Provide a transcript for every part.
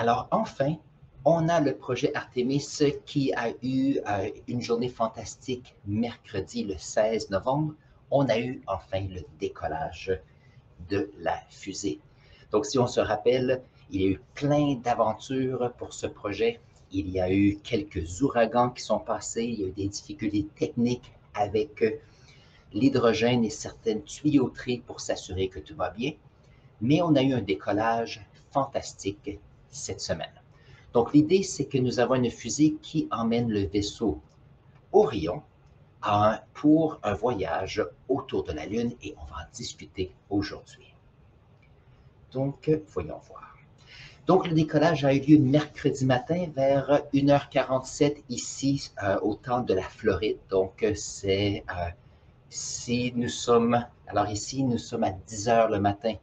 Alors enfin, on a le projet Artemis qui a eu une journée fantastique mercredi le 16 novembre. On a eu enfin le décollage de la fusée. Donc si on se rappelle, il y a eu plein d'aventures pour ce projet. Il y a eu quelques ouragans qui sont passés, il y a eu des difficultés techniques avec l'hydrogène et certaines tuyauteries pour s'assurer que tout va bien. Mais on a eu un décollage fantastique cette semaine. Donc l'idée, c'est que nous avons une fusée qui emmène le vaisseau Orion pour un voyage autour de la Lune et on va en discuter aujourd'hui. Donc, voyons voir. Donc, le décollage a eu lieu mercredi matin vers 1h47 ici au temps de la Floride. Donc, alors ici, nous sommes à 10h le matin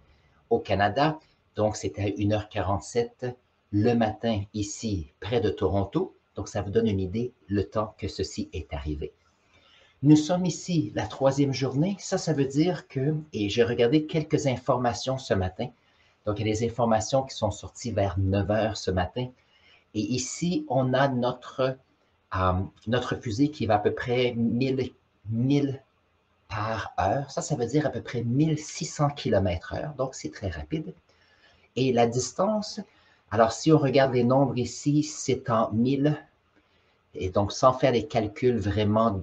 au Canada. Donc, c'était à 1h47 le matin ici près de Toronto. Donc, ça vous donne une idée le temps que ceci est arrivé. Nous sommes ici la 3e journée. Ça veut dire que, et j'ai regardé quelques informations ce matin, donc il y a des informations qui sont sorties vers 9h ce matin. Et ici, on a notre fusée qui va à peu près 1000 par heure. Ça veut dire à peu près 1600 km/h, donc c'est très rapide. Et la distance, alors si on regarde les nombres ici, c'est en 1000. Et donc, sans faire les calculs vraiment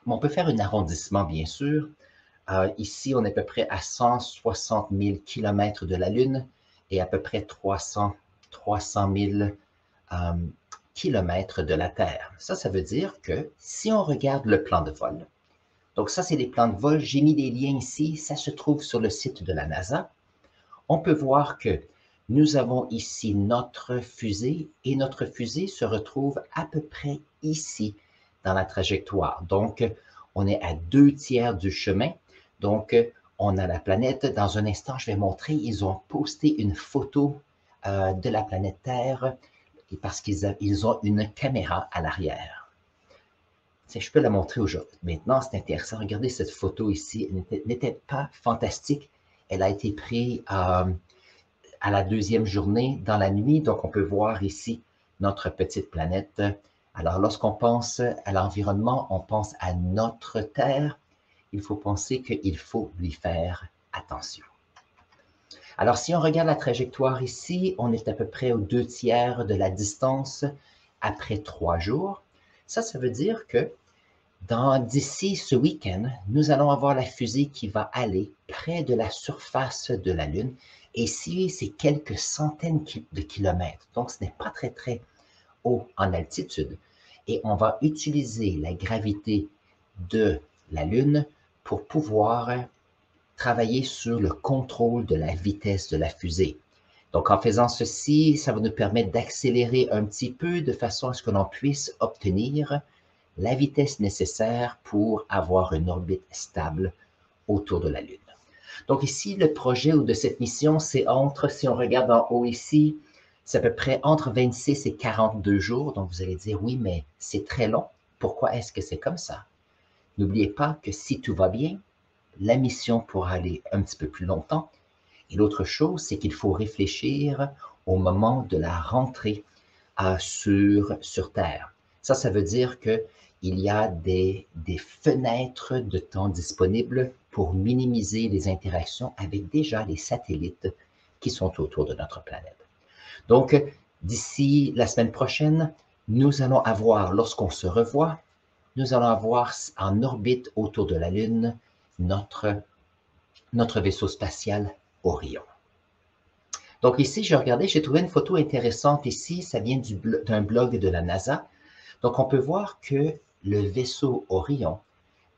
on peut faire un arrondissement, bien sûr. Ici, on est à peu près à 160 000 km de la Lune et à peu près 300 000 km de la Terre. Ça veut dire que si on regarde le plan de vol, donc ça, c'est des plans de vol, j'ai mis des liens ici, ça se trouve sur le site de la NASA. On peut voir que nous avons ici notre fusée et notre fusée se retrouve à peu près ici dans la trajectoire. Donc, on est à 2/3 du chemin. Donc, on a la planète. Dans un instant, je vais montrer, ils ont posté une photo de la planète Terre parce qu'ils ont une caméra à l'arrière. Je peux la montrer aujourd'hui. Maintenant, c'est intéressant. Regardez cette photo ici. Elle n'était pas fantastique. Elle a été prise à la 2e journée dans la nuit. Donc, on peut voir ici notre petite planète. Alors, lorsqu'on pense à l'environnement, on pense à notre Terre. Il faut penser qu'il faut lui faire attention. Alors, si on regarde la trajectoire ici, on est à peu près aux 2/3 de la distance après 3 jours. Ça veut dire que d'ici ce week-end, nous allons avoir la fusée qui va aller près de la surface de la Lune. Et ici, c'est quelques centaines de kilomètres. Donc, ce n'est pas très, très haut en altitude. Et on va utiliser la gravité de la Lune pour pouvoir travailler sur le contrôle de la vitesse de la fusée. Donc, en faisant ceci, ça va nous permettre d'accélérer un petit peu de façon à ce que l'on puisse obtenir la vitesse nécessaire pour avoir une orbite stable autour de la Lune. Donc ici, le projet de cette mission, c'est si on regarde en haut ici, c'est à peu près entre 26 et 42 jours. Donc vous allez dire, oui, mais c'est très long. Pourquoi est-ce que c'est comme ça? N'oubliez pas que si tout va bien, la mission pourra aller un petit peu plus longtemps. Et l'autre chose, c'est qu'il faut réfléchir au moment de la rentrée sur Terre. Ça veut dire qu'il y a des fenêtres de temps disponibles pour minimiser les interactions avec déjà les satellites qui sont autour de notre planète. Donc, d'ici la semaine prochaine, nous allons avoir, lorsqu'on se revoit, nous allons avoir en orbite autour de la Lune notre vaisseau spatial Orion. Donc ici, j'ai trouvé une photo intéressante ici, ça vient d'un blog de la NASA. Donc on peut voir que le vaisseau Orion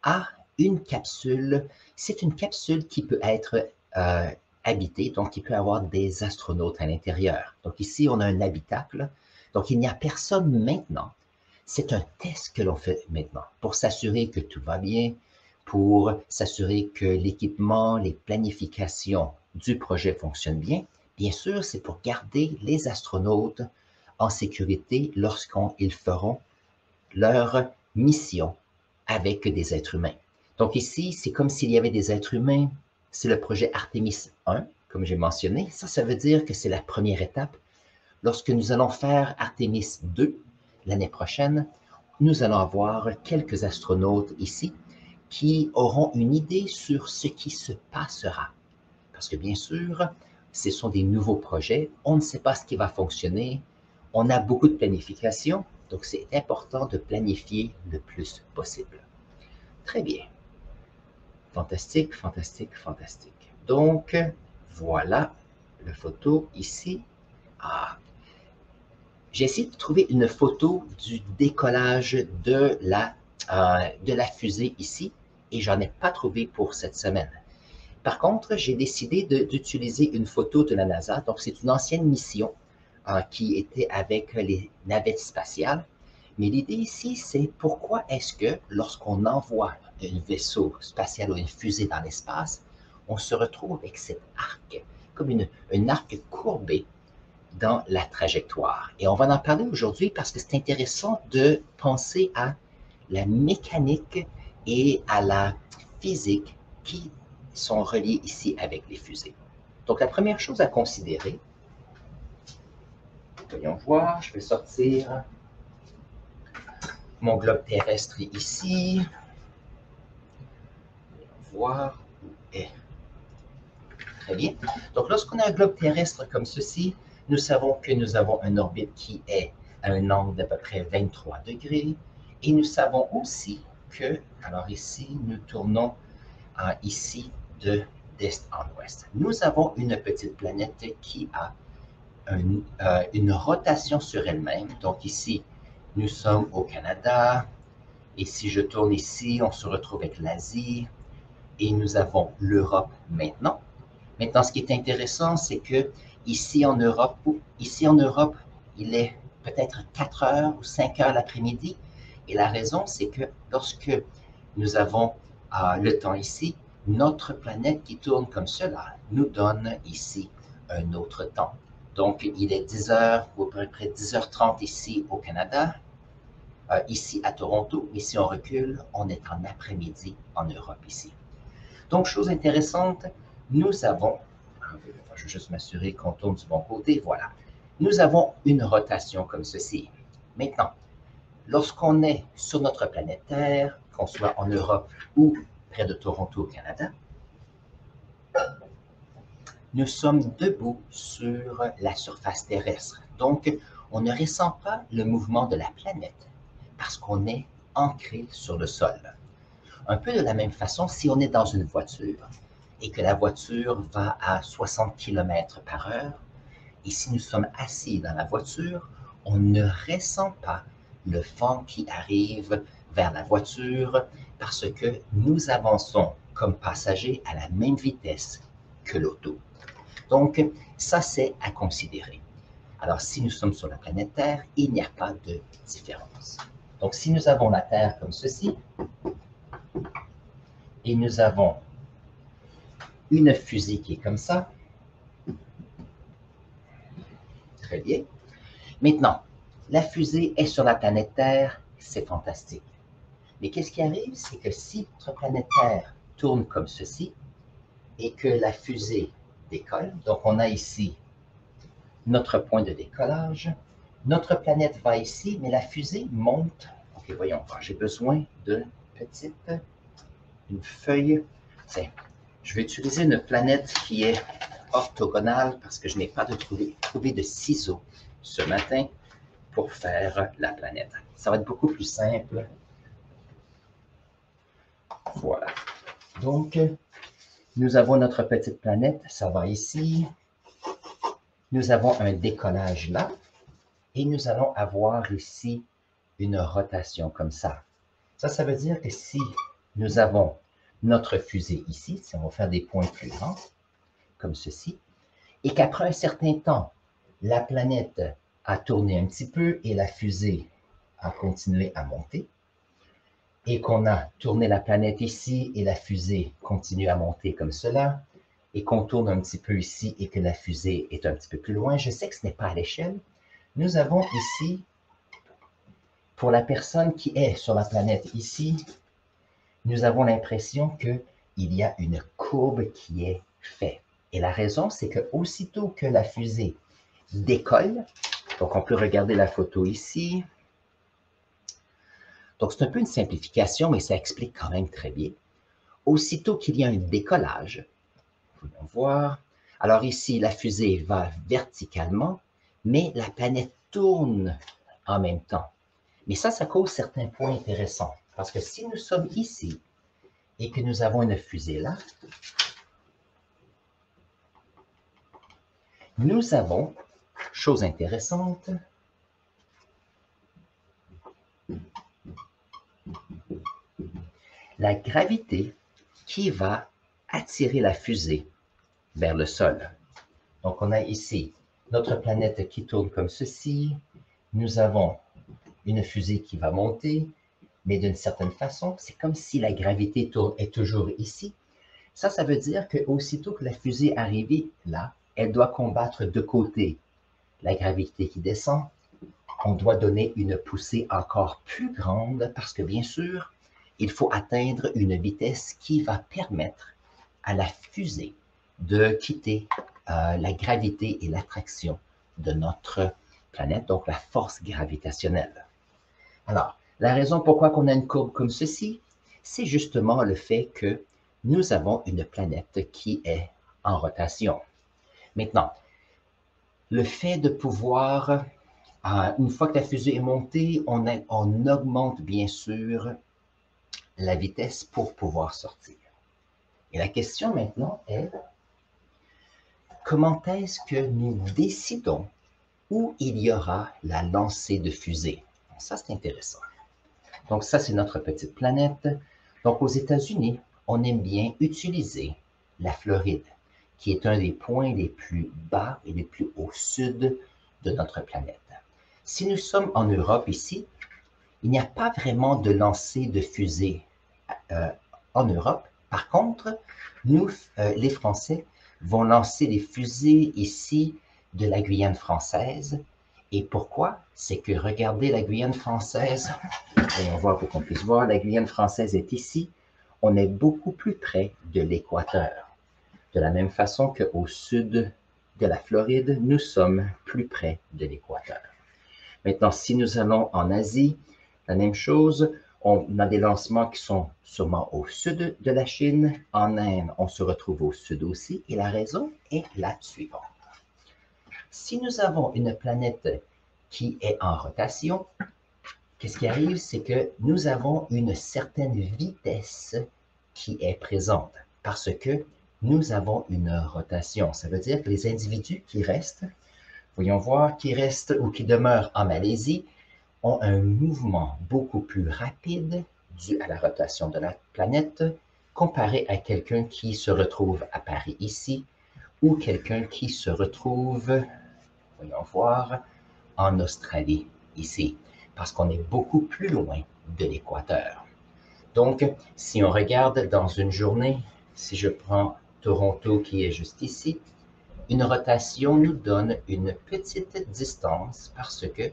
a une capsule, c'est une capsule qui peut être habitée, donc il peut avoir des astronautes à l'intérieur. Donc ici, on a un habitacle, donc il n'y a personne maintenant. C'est un test que l'on fait maintenant pour s'assurer que tout va bien, pour s'assurer que l'équipement, les planifications du projet fonctionnent bien. Bien sûr, c'est pour garder les astronautes en sécurité lorsqu'ils feront leur mission avec des êtres humains. Donc ici, c'est comme s'il y avait des êtres humains. C'est le projet Artemis 1, comme j'ai mentionné. Ça veut dire que c'est la première étape. lorsque nous allons faire Artemis 2 l'année prochaine, nous allons avoir quelques astronautes ici qui auront une idée sur ce qui se passera. Parce que bien sûr, ce sont des nouveaux projets, on ne sait pas ce qui va fonctionner, on a beaucoup de planification, donc c'est important de planifier le plus possible. Très bien. Fantastique, fantastique, fantastique. Donc, voilà la photo ici. Ah, j'ai essayé de trouver une photo du décollage de la fusée ici et j'en ai pas trouvé pour cette semaine. Par contre, j'ai décidé d'utiliser une photo de la NASA. Donc, c'est une ancienne mission qui était avec les navettes spatiales. Mais l'idée ici, c'est pourquoi est-ce que lorsqu'on envoie un vaisseau spatial ou une fusée dans l'espace, on se retrouve avec cet arc, comme un arc courbé dans la trajectoire. Et on va en parler aujourd'hui parce que c'est intéressant de penser à la mécanique et à la physique qui sont reliés ici avec les fusées. Donc, la première chose à considérer, voyons voir, je vais sortir mon globe terrestre ici. Voyons voir où est. Très bien. Donc, lorsqu'on a un globe terrestre comme ceci, nous savons que nous avons une orbite qui est à un angle d'à peu près 23 degrés. Et nous savons aussi que, alors ici, nous tournons ici d'est en ouest. Nous avons une petite planète qui a une rotation sur elle-même. Donc ici, nous sommes au Canada. Et si je tourne ici, on se retrouve avec l'Asie. Et nous avons l'Europe maintenant. Maintenant, ce qui est intéressant, c'est que ici en Europe, il est peut-être 4 heures ou 5 heures l'après-midi. Et la raison, c'est que lorsque nous avons le temps ici, notre planète qui tourne comme cela nous donne ici un autre temps. Donc, il est 10 heures ou à peu près 10h30 ici au Canada, ici à Toronto, mais si on recule, on est en après-midi en Europe ici. Donc, chose intéressante, nous avons, je vais juste m'assurer qu'on tourne du bon côté, voilà. Nous avons une rotation comme ceci. Maintenant, lorsqu'on est sur notre planète Terre, qu'on soit en Europe ou près de Toronto au Canada, nous sommes debout sur la surface terrestre. Donc, on ne ressent pas le mouvement de la planète parce qu'on est ancré sur le sol. Un peu de la même façon, si on est dans une voiture et que la voiture va à 60 km par heure, et si nous sommes assis dans la voiture, on ne ressent pas le vent qui arrive vers la voiture parce que nous avançons comme passagers à la même vitesse que l'auto. Donc, ça, c'est à considérer. Alors, si nous sommes sur la planète Terre, il n'y a pas de différence. Donc, si nous avons la Terre comme ceci, et nous avons une fusée qui est comme ça, très bien. Maintenant, la fusée est sur la planète Terre, c'est fantastique. Mais qu'est-ce qui arrive, c'est que si notre planète Terre tourne comme ceci, et que la fusée décolle, donc on a ici notre point de décollage, notre planète va ici, mais la fusée monte. Ok, voyons voir, j'ai besoin d'une feuille. Tiens, je vais utiliser une planète qui est orthogonale parce que je n'ai pas trouvé de ciseaux ce matin pour faire la planète. Ça va être beaucoup plus simple. Voilà. Donc, nous avons notre petite planète, ça va ici. Nous avons un décollage là. Et nous allons avoir ici une rotation comme ça. Ça veut dire que si nous avons notre fusée ici, si on va faire des points plus grands, comme ceci, et qu'après un certain temps, la planète a tourné un petit peu et la fusée a continué à monter, et qu'on a tourné la planète ici et la fusée continue à monter comme cela, et qu'on tourne un petit peu ici et que la fusée est un petit peu plus loin, je sais que ce n'est pas à l'échelle, nous avons ici, pour la personne qui est sur la planète ici, nous avons l'impression qu'il y a une courbe qui est faite. Et la raison, c'est que aussitôt que la fusée décolle, Donc, on peut regarder la photo ici. Donc, c'est un peu une simplification, mais ça explique quand même très bien. Aussitôt qu'il y a un décollage, voyons voir. Alors ici, la fusée va verticalement, mais la planète tourne en même temps. Mais ça cause certains points intéressants. Parce que si nous sommes ici et que nous avons une fusée là, nous avons, chose intéressante, la gravité qui va attirer la fusée vers le sol. Donc, on a ici notre planète qui tourne comme ceci. Nous avons une fusée qui va monter, mais d'une certaine façon, c'est comme si la gravité est toujours ici. Ça veut dire qu'aussitôt que la fusée arrive là, elle doit combattre de côté la gravité qui descend. On doit donner une poussée encore plus grande parce que, bien sûr, il faut atteindre une vitesse qui va permettre à la fusée de quitter la gravité et l'attraction de notre planète, donc la force gravitationnelle. Alors, la raison pourquoi on a une courbe comme ceci, c'est justement le fait que nous avons une planète qui est en rotation. Maintenant, le fait de pouvoir, une fois que la fusée est montée, on augmente bien sûr la vitesse pour pouvoir sortir. Et la question maintenant est, comment est-ce que nous décidons où il y aura la lancée de fusée? Ça, c'est intéressant. Donc, ça, c'est notre petite planète. Donc, aux États-Unis, on aime bien utiliser la Floride, qui est un des points les plus bas et les plus au sud de notre planète. Si nous sommes en Europe ici, il n'y a pas vraiment de lancée de fusée en Europe. Par contre, nous, les Français, vont lancer les fusées ici de la Guyane française. Et pourquoi? C'est que regardez la Guyane française. Et on voit pour qu'on puisse voir, la Guyane française est ici. On est beaucoup plus près de l'équateur. De la même façon qu'au sud de la Floride, nous sommes plus près de l'équateur. Maintenant, si nous allons en Asie, la même chose, on a des lancements qui sont sûrement au sud de la Chine. En Inde, on se retrouve au sud aussi. Et la raison est la suivante. Si nous avons une planète qui est en rotation, qu'est-ce qui arrive? C'est que nous avons une certaine vitesse qui est présente parce que nous avons une rotation. Ça veut dire que les individus qui restent, voyons voir, qui restent ou qui demeurent en Malaisie, ont un mouvement beaucoup plus rapide dû à la rotation de la planète comparé à quelqu'un qui se retrouve à Paris ici ou quelqu'un qui se retrouve, voyons voir, en Australie ici, parce qu'on est beaucoup plus loin de l'équateur. Donc, si on regarde dans une journée, si je prends Toronto qui est juste ici, une rotation nous donne une petite distance parce que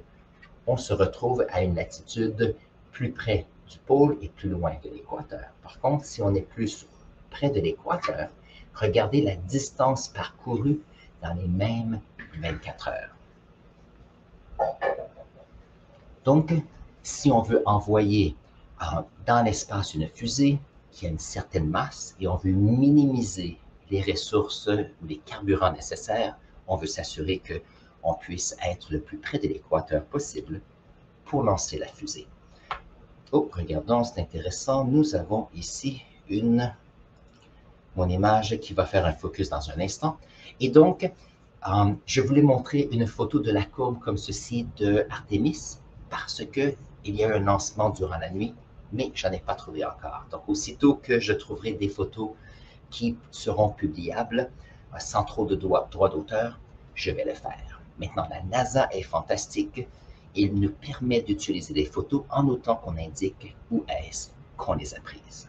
on se retrouve à une latitude plus près du pôle et plus loin de l'équateur. Par contre, si on est plus près de l'équateur, regardez la distance parcourue dans les mêmes 24 heures. Donc, si on veut envoyer dans l'espace une fusée qui a une certaine masse et on veut minimiser les ressources ou les carburants nécessaires, on veut s'assurer qu'on puisse être le plus près de l'équateur possible pour lancer la fusée. Oh, regardons, c'est intéressant. Nous avons ici mon image qui va faire un focus dans un instant. Et donc, je voulais montrer une photo de la courbe comme ceci de Artemis parce qu'il y a eu un lancement durant la nuit, mais je n'en ai pas trouvé encore. Donc, aussitôt que je trouverai des photos qui seront publiables sans trop de droits d'auteur, je vais le faire. Maintenant, la NASA est fantastique. Il nous permet d'utiliser les photos en autant qu'on indique où est-ce qu'on les a prises.